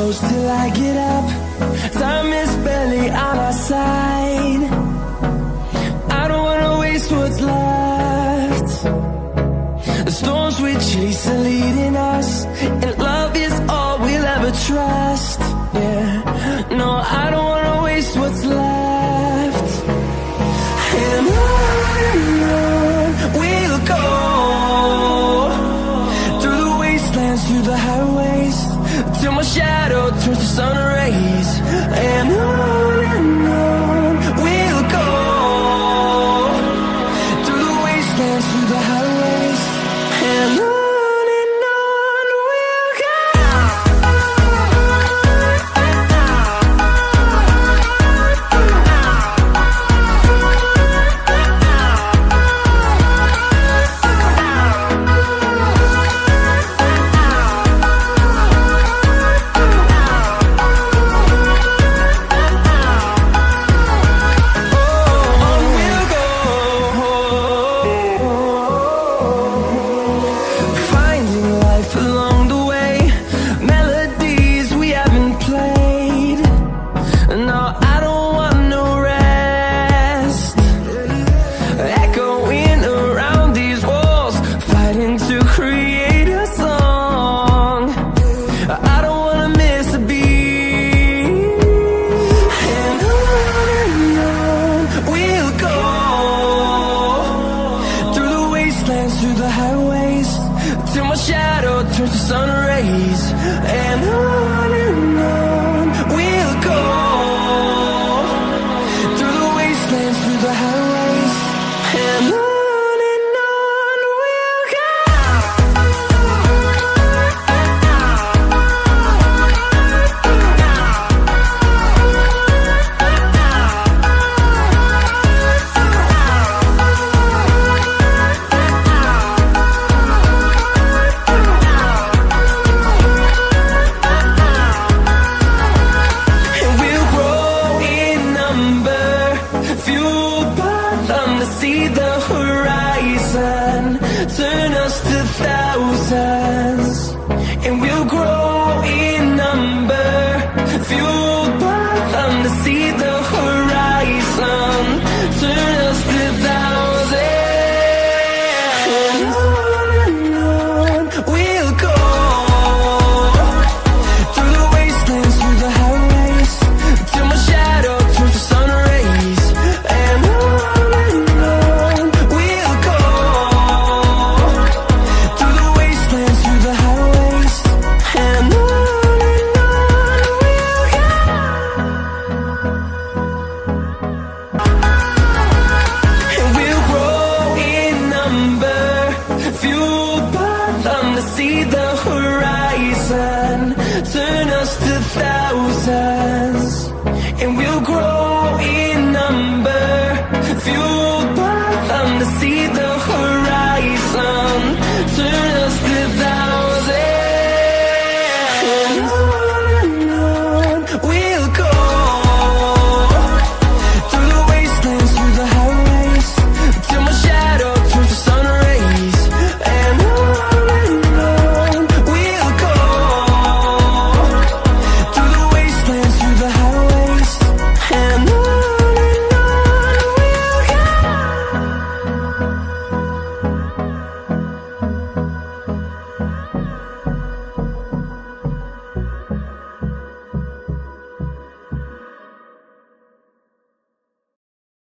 close till I get up. Time is barely on our side. I don't wanna waste what's left. The storms we chase are leading us, and love is all we'll ever trust. Yeah, no, I don't wanna waste what's left. And on we'll go, through the wastelands, through the highways, till my shadow turns to sun rays. And on we'll go, through the wastelands, through the highways, and on we'll go. Through the highways, till my shadow turns to sun rays. And on we'll go, through the wastelands, through the highways, and on we'll go. See the horizon, turn us to thousands, and we'll grow in number, fueled by them to see